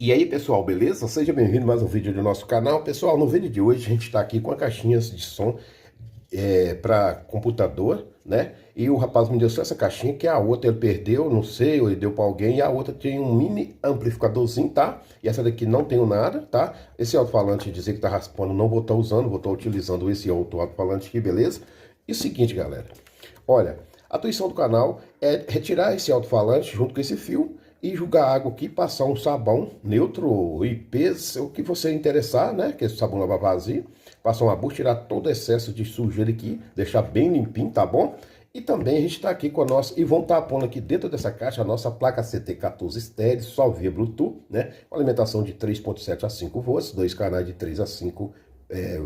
E aí pessoal, beleza? Seja bem-vindo a mais um vídeo do nosso canal. Pessoal, no vídeo de hoje a gente está aqui com caixinhas de som para computador, né? E o rapaz me deu só essa caixinha, que a outra ele perdeu, não sei, ou ele deu para alguém, e a outra tem um mini amplificadorzinho, tá? E essa daqui não tem nada, tá? Esse alto-falante dizer que tá raspando, não vou estar usando, vou estar utilizando esse outro alto-falante aqui, beleza? E o seguinte, galera, olha, a intuição do canal é retirar esse alto-falante junto com esse fio e jogar água aqui, passar um sabão neutro, IPs, o que você interessar, né? Que esse sabão lava vazio, passar uma bucha, tirar todo o excesso de sujeira aqui, deixar bem limpinho, tá bom? E também a gente está aqui com a nossa, e vamos estar pondo aqui dentro dessa caixa a nossa placa CT14 estéreo, só via Bluetooth, né? Com alimentação de 3.7 a 5 volts, dois canais de 3 a 5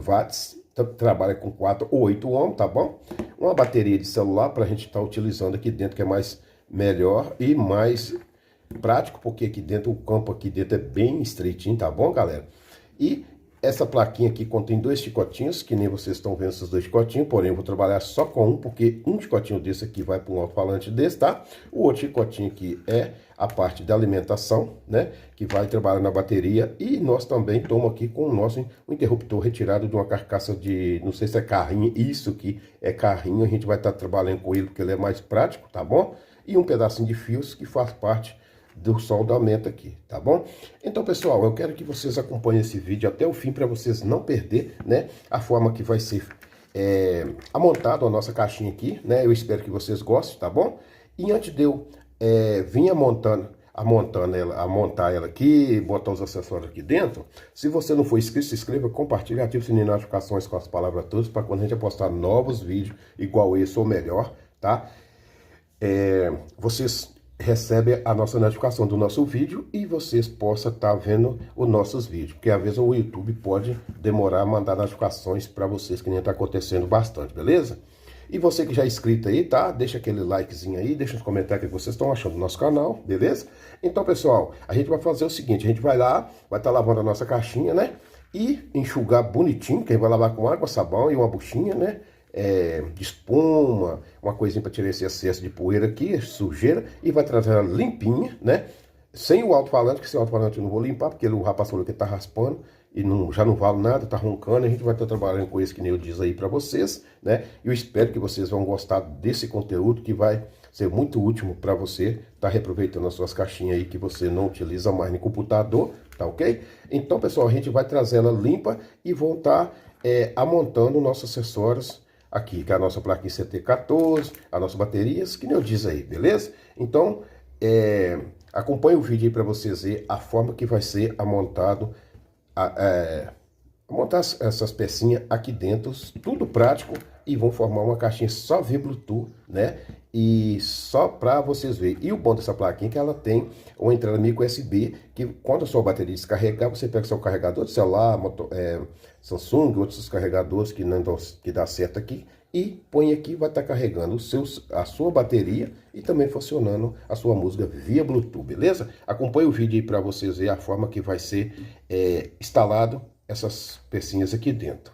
watts, trabalha com 4 ou 8 ohms, tá bom? Uma bateria de celular para a gente estar utilizando aqui dentro, que é mais melhor e mais prático, porque aqui dentro, o campo aqui dentro é bem estreitinho, tá bom, galera? E essa plaquinha aqui contém dois chicotinhos, que nem vocês estão vendo esses dois chicotinhos, porém eu vou trabalhar só com um, porque um chicotinho desse aqui vai para um alto-falante desse, tá? O outro chicotinho aqui é a parte da alimentação, né? Que vai trabalhar na bateria, e nós também estamos aqui com o nosso interruptor retirado de uma carcaça de, não sei se é carrinho, isso aqui é carrinho, a gente vai estar trabalhando com ele, porque ele é mais prático, tá bom? E um pedacinho de fios que faz parte do soldamento aqui, tá bom? Então, pessoal, eu quero que vocês acompanhem esse vídeo até o fim para vocês não perder, né, a forma que vai ser amontado a nossa caixinha aqui, né? Eu espero que vocês gostem, tá bom? E antes de eu vir montar ela aqui, botar os acessórios aqui dentro, se você não for inscrito, se inscreva, compartilhe, ative o sininho de notificações com as palavras todas, para quando a gente postar novos vídeos igual esse ou melhor, tá? Vocês recebe a nossa notificação do nosso vídeo e vocês possam estar vendo os nossos vídeos, porque às vezes o YouTube pode demorar a mandar notificações para vocês, que nem está acontecendo bastante, beleza? E você que já é inscrito aí, tá? Deixa aquele likezinho aí, deixa nos comentários o que vocês estão achando do nosso canal, beleza? Então, pessoal, a gente vai fazer o seguinte, a gente vai lá, vai estar lavando a nossa caixinha, né? E enxugar bonitinho, quem vai lavar com água, sabão e uma buchinha, né? De espuma, uma coisinha para tirar esse excesso de poeira aqui, sujeira, e vai trazer ela limpinha, né? Sem o alto-falante, que sem o alto-falante eu não vou limpar, porque o rapaz falou que tá raspando e já não vale nada, tá roncando. A gente vai estar trabalhando com isso, que nem eu disse aí para vocês, né? Eu espero que vocês vão gostar desse conteúdo, que vai ser muito útil para você estar reaproveitando as suas caixinhas aí que você não utiliza mais no computador, tá ok? Então, pessoal, a gente vai trazer ela limpa e vão estar amontando nossos acessórios aqui, que é a nossa plaquinha CT14, as nossas baterias, que nem eu disse aí, beleza? Então, acompanhe o vídeo aí para vocês verem a forma que vai ser amontado, montar essas pecinhas aqui dentro, tudo prático, e vão formar uma caixinha só via Bluetooth, né? E só para vocês verem. E o bom dessa plaquinha é que ela tem uma entrada micro USB, que quando a sua bateria descarregar, você pega seu carregador de celular, Samsung, outros carregadores que não dão, que dá certo aqui, e põe aqui, vai estar carregando a sua bateria e também funcionando a sua música via Bluetooth, beleza? Acompanhe o vídeo aí para vocês verem a forma que vai ser instalado essas pecinhas aqui dentro.